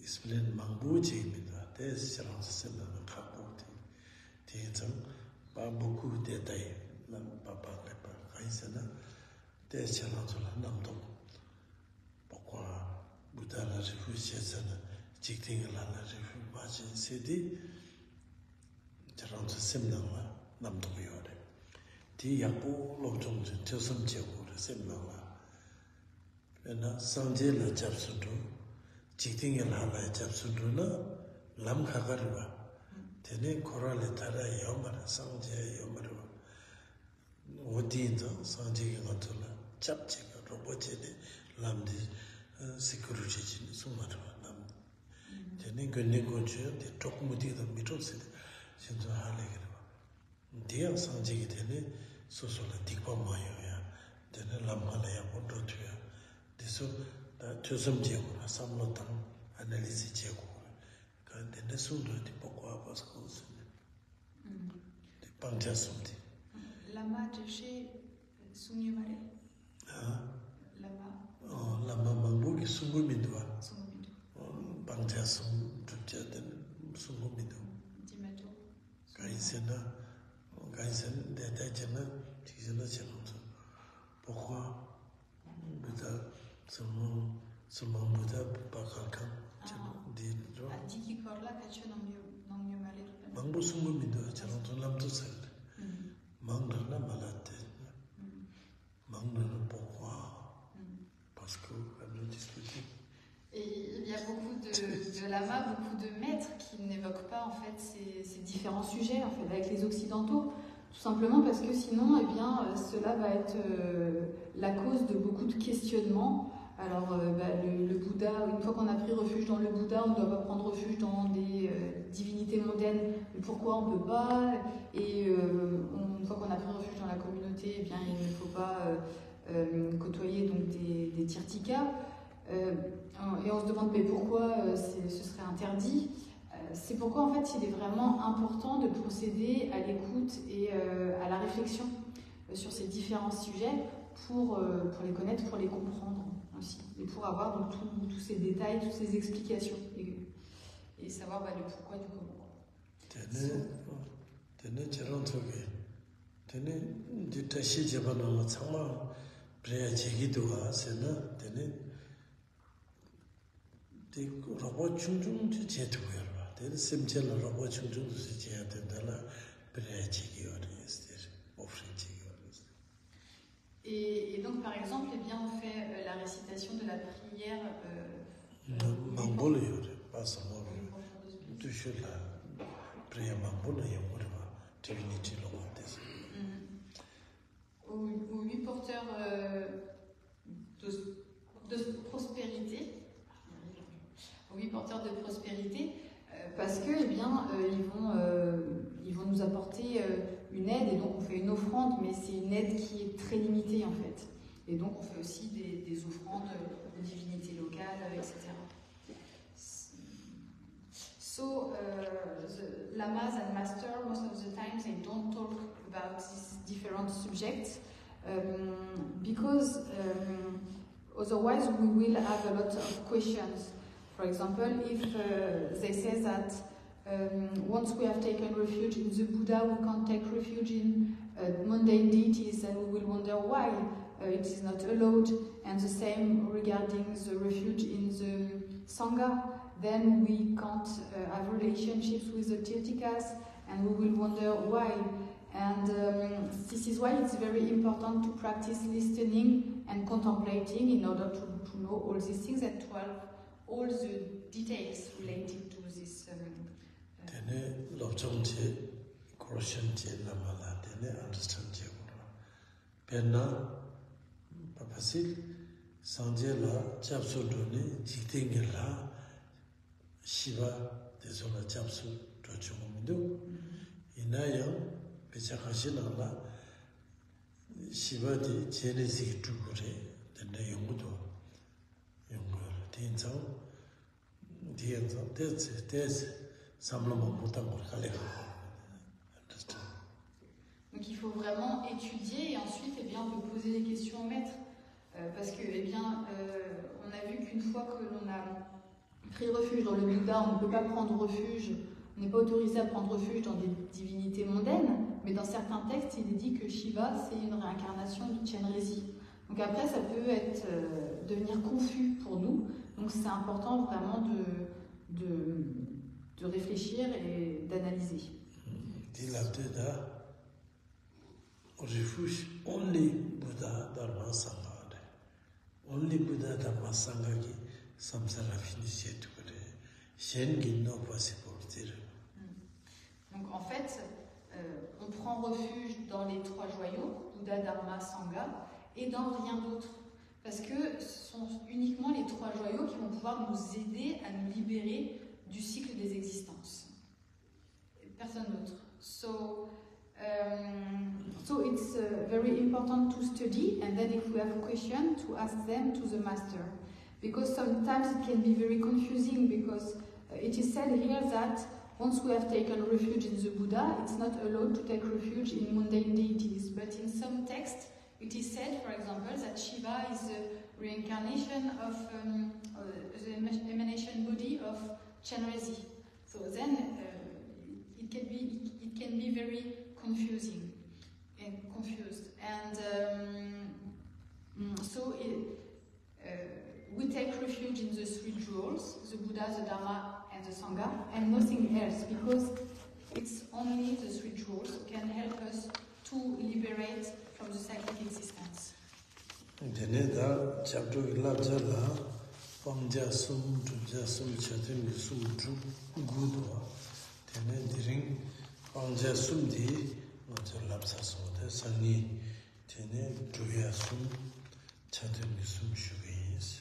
explain mangbu chimida. Des charang sena kapu ti zang ba beaucoup détail lam papa lepa kaisana des charang sola namdom. Pourquoi Buddha la refuge sana jikting la refuge baji sedi charang sena namdom yore. Ti yakbo lobjong jen tesam jego re sena la. Na sanje la japsundo jikting la japsundo na lam khagarwa. Tene korale tara yomara sanje yomara. Odinzo sanje ngatola chapchega robochene lamdi security jin sumarwa nam. Tene gonne gonche de tokmudi da mitose sinzo halegerwa. Dia sanje tene sosola dikpa mayo ya. Tene lamhala ya bondo tuya. Deso da tosam jego na samlo tang analyse jego. Tene sundo di pourquoi parce que di pangja sundi. Lama Jeshe Sumyumare. Lama. Oh, lama mambuki sungu midwa. Sungu midu. Pangja sum jupja den sungu midu. Dimato. Kaisen deta jena tisena chelonso. Pourquoi Buddha summa Buddha bakalkan di ro. Diki korla kacho Namyumare. Mangbu sungu midwa chelonso lamto sel. Mangrana malade. Mangrana pourquoi? Parce que on a discuté. Et il y a beaucoup de lamas, beaucoup de maîtres qui n'évoquent pas en fait ces différents sujets en fait avec les occidentaux, tout simplement parce que sinon eh bien cela va être la cause de beaucoup de questionnements. Alors le Bouddha, une fois qu'on a pris refuge dans le Bouddha, on ne doit pas prendre refuge dans des divinités mondaines. Mais pourquoi on ne peut pas? Et une fois qu'on a pris refuge dans la communauté, eh bien il ne faut pas côtoyer donc des tirtikas. Et on se demande mais pourquoi ce serait interdit. C'est pourquoi en fait il est vraiment important de procéder à l'écoute et à la réflexion sur ces différents sujets pour les connaître, pour les comprendre aussi, et pour avoir donc tous ces détails, toutes ces explications et savoir le pourquoi du comment. Et donc, par exemple, eh bien, on fait la récitation de la prière. Aux 8 porteurs de prospérité. Oui, porteurs de prospérité, parce que, eh bien, ils vont nous apporter une aide, et donc on fait une offrande, mais c'est une aide qui est très limitée en fait. Et donc on fait aussi des offrandes de divinités locales, etc. So, the lamas and master, most of the times, they don't talk about these different subjects because otherwise we will have a lot of questions. For example, if they say that once we have taken refuge in the Buddha, we can't take refuge in mundane deities, and we will wonder why it is not allowed, and the same regarding the refuge in the Sangha, then we can't have relationships with the Tirthikas, and we will wonder why. And this is why it's very important to practice listening and contemplating in order to know all these things and to have all the details related to this. Tene lobchongche, koroshenche lamala, tene understandche kura. Penna, papasil, sanje la chapsu doni, jiktengi la, shiva, deso la chapsu dochungu midu. Inayang, pechakashi la, shiva di chene ziki tukure, tene yungudu. Yungur, tinzang, donc il faut vraiment étudier et ensuite eh bien, on peut poser des questions au maître. Parce que eh bien, on a vu qu'une fois que l'on a pris refuge dans le Bouddha, on ne peut pas prendre refuge, on n'est pas autorisé à prendre refuge dans des divinités mondaines, mais dans certains textes, il est dit que Shiva, c'est une réincarnation du Chenrezi. Donc après, ça peut devenir confus pour nous. Donc c'est important vraiment de réfléchir et d'analyser. Refuge only Buddha Dharma Sangha. Only Buddha Dharma Sangha ki samsara finisce tukure. Shengi no possibility. Donc en fait, on prend refuge dans les trois joyaux, Bouddha, Dharma, Sangha, et dans rien d'autre. Parce que ce sont uniquement les trois joyaux qui vont pouvoir nous aider à nous libérer du cycle des existences. Personne d'autre. So it's very important to study, and then if we have a question, to ask them to the master. Because sometimes it can be very confusing, because it is said here that once we have taken refuge in the Buddha, it's not allowed to take refuge in mundane deities. But in some texts, it is said, for example, that Shiva is a reincarnation of the emanation body of Chenrezi. So then it can be very confusing and confused. And so we take refuge in the three jewels, the Buddha, the Dharma, and the Sangha, and nothing else, because it's only the three jewels who can help us to liberate from the cyclic existence. Deneda chapter ilabjala pamja sum tuja sum chatin sum tu gudwa tene diring pamja sum di mojo labsa so de sangi tene tuya sum chatin sum shugis.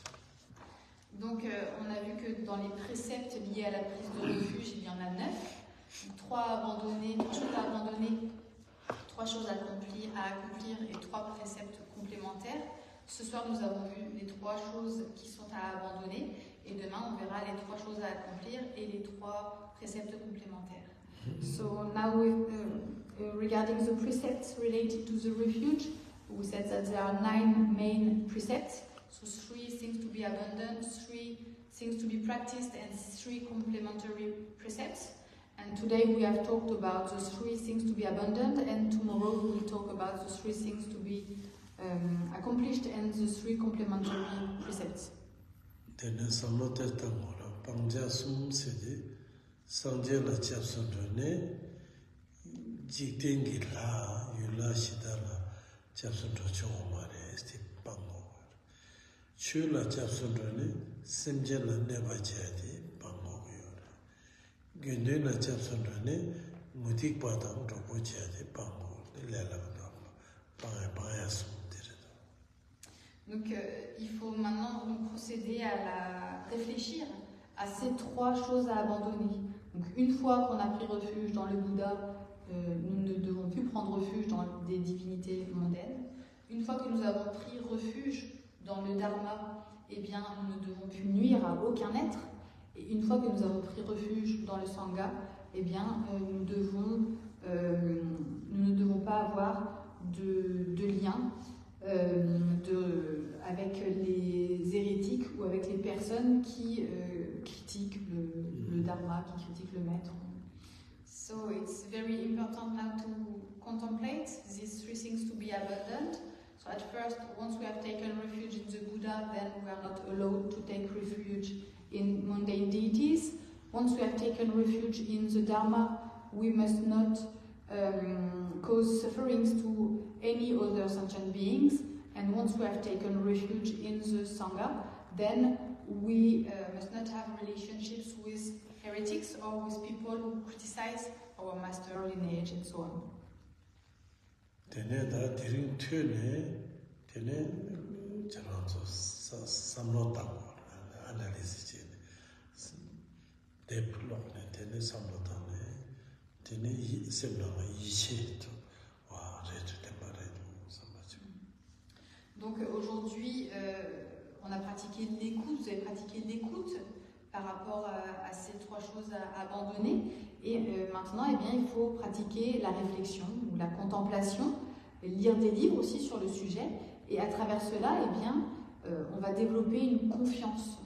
Donc on a vu que dans les préceptes liés à la prise de refuge, il y en a 9. 3 abandonnés, 3 choses à abandonner, 3 choses à accomplir et 3 préceptes complémentaires. Ce soir, nous avons vu les 3 choses qui sont à abandonner et demain, on verra les 3 choses à accomplir et les 3 préceptes complémentaires. So now, regarding the precepts related to the refuge, we said that there are 9 main precepts. So 3 things to be abandoned, 3 things to be practiced, and 3 complementary precepts. And today we have talked about the 3 things to be abandoned, and tomorrow we will talk about the 3 things to be accomplished and the 3 complementary precepts. Tene samote tamora pangja sum sedi sanje la chapson ne jitengi la yula shidala chapson do chomare sti pango. Chula chapson ne semje la neba jadi pango yore. Gende la chapson ne mudik padam do jadi pango lela do pa sum. Donc il faut maintenant donc, procéder à réfléchir à ces 3 choses à abandonner. Donc une fois qu'on a pris refuge dans le Bouddha, nous ne devons plus prendre refuge dans des divinités mondaines. Une fois que nous avons pris refuge dans le Dharma, eh bien, nous ne devons plus nuire à aucun être. Et une fois que nous avons pris refuge dans le Sangha, eh bien, nous ne devons pas avoir de lien avec les hérétiques ou avec les personnes qui critiquent le Dharma, qui critiquent le maître. So it's very important now to contemplate these 3 things to be abandoned. So at first, once we have taken refuge in the Buddha, then we are not allowed to take refuge in mundane deities. Once we have taken refuge in the Dharma, we must not cause sufferings to any other sentient beings. And once we have taken refuge in the Sangha, then we must not have relationships with heretics or with people who criticize our master lineage and so on. Tene da diring tune, tene jaranzo samlo tango analysis chene. Deplok ne tene samlo tango, tene semla ma yiche to wa retu temare sambachu. Donc aujourd'hui, on a pratiqué l'écoute, vous avez pratiqué l'écoute par rapport à ces 3 choses à abandonner. Et maintenant, eh bien, il faut pratiquer la réflexion ou la contemplation, lire des livres aussi sur le sujet. Et à travers cela, eh bien, on va développer une confiance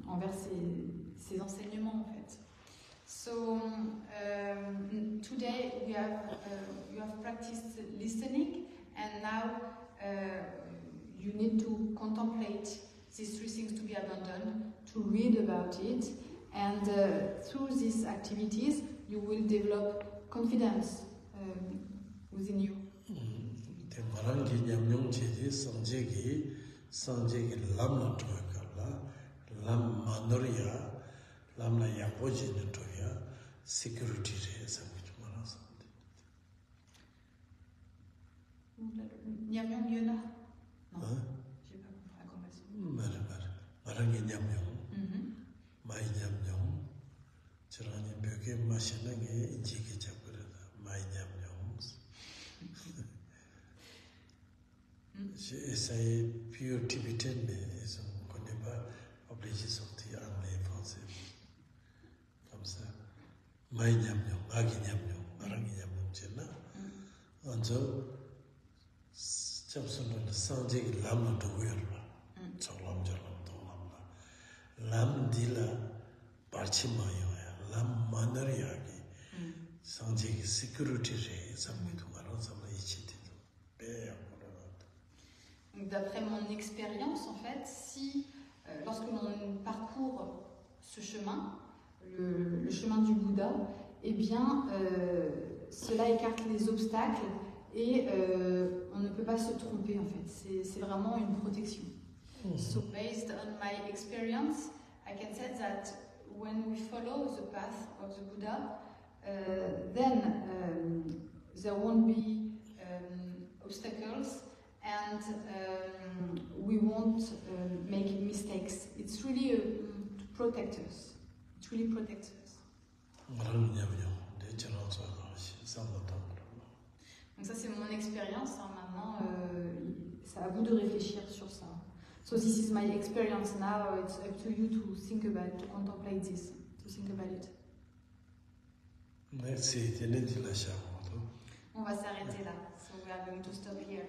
envers ces enseignements, en fait. So, today you have practiced listening, and now you need to contemplate these 3 things to be abandoned, to read about it, and through these activities you will develop confidence within you. Te marangi nyamnyong cheji sanjegi lamna toyakala, lam manoriya, lamna yaboji natoya, security re samich marasandi. Nyamnyong yona? Non. Hein? J'ai pas compris la conversion. Marangi nyamnyong, mai nyamnyong, chirani byoke mashinange injiki chakurada, mai nyamnyong. Essai pure Tibetain, mais on ne connaît pas, obligé de sortir anglais, français. Comme ça. Mai nyamnyong, agi nyamnyong, marangi nyamnyong chena. Anjo, chapsono sanjegi lamna doguyarwa. Choklam jalam tonglamla. Lam dila parchimayo, lam manariyagi. Sanjegi security re, samgitu maran samla ichiti. D'après mon expérience, en fait, si lorsque l'on parcourt ce chemin, le chemin du Bouddha, eh bien, cela écarte les obstacles et on ne peut pas se tromper, en fait. C'est vraiment une protection. So, based on my experience, I can say that when we follow the path of the Buddha, then there won't be obstacles, and we won't make mistakes. It's really to protect us. It really protects us. Donc ça c'est mon expérience. Hein. Maintenant, c'est à vous de réfléchir sur ça. So this is my experience now. It's up to you to think about it, to contemplate this, to think about it. Merci. On va s'arrêter là. So we are going to stop here.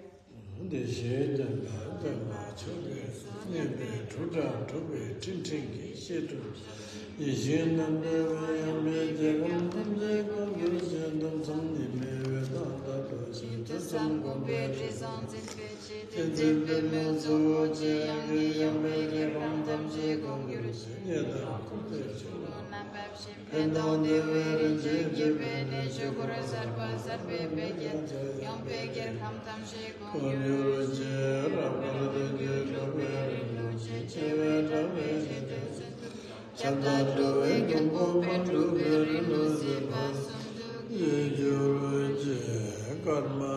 Karma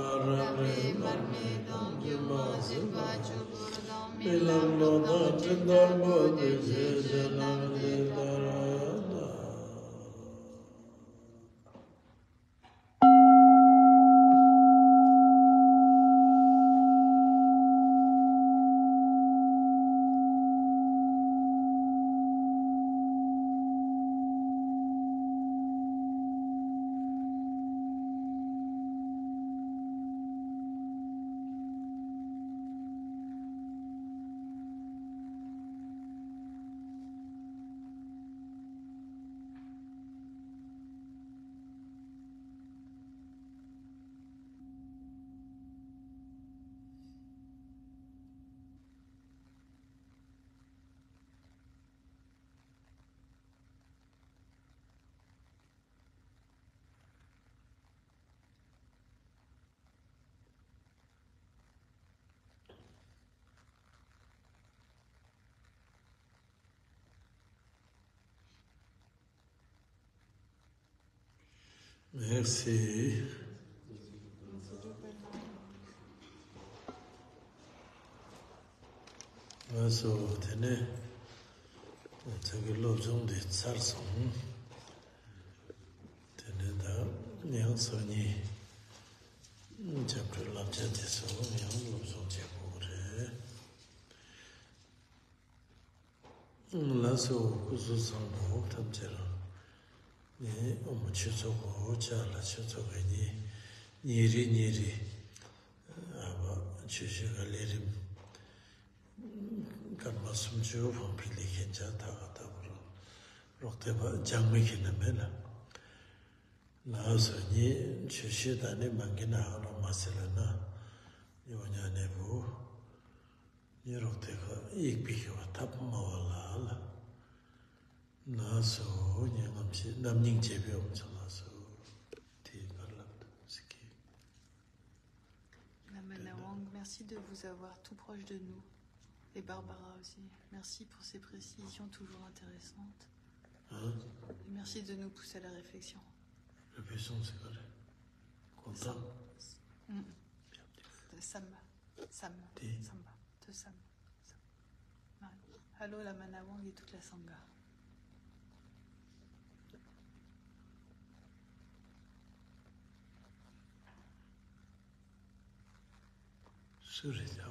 Merci. So, tene, 저기 로종데 살성, tene da, 냥 소니, chapter 람자데서 냥 로종 제고 그래. 라서 구수성도 탐제라. 네, 어머 취소고 잘라 취소가니 니리 아바 취시가 내림 간마 숨주 범필이 괜찮다가 답으로 록대바 장미기는 나서니 취시단에 만기나 하러 마슬라나 요냐네부 이렇게가 익비가 답마와라 나서 냥암시 남닝 제비 엄청나서 뒤갈라도 스키. La Manawang, merci de vous avoir tout proche de nous. Et Barbara aussi. Merci pour ces précisions toujours intéressantes. Hein? Et merci de nous pousser à la réflexion. Réflexion, c'est quoi? Content? Samba. Samba. Dis. Samba. De Samba. Allô la Manawang et toute la Sangha. Surita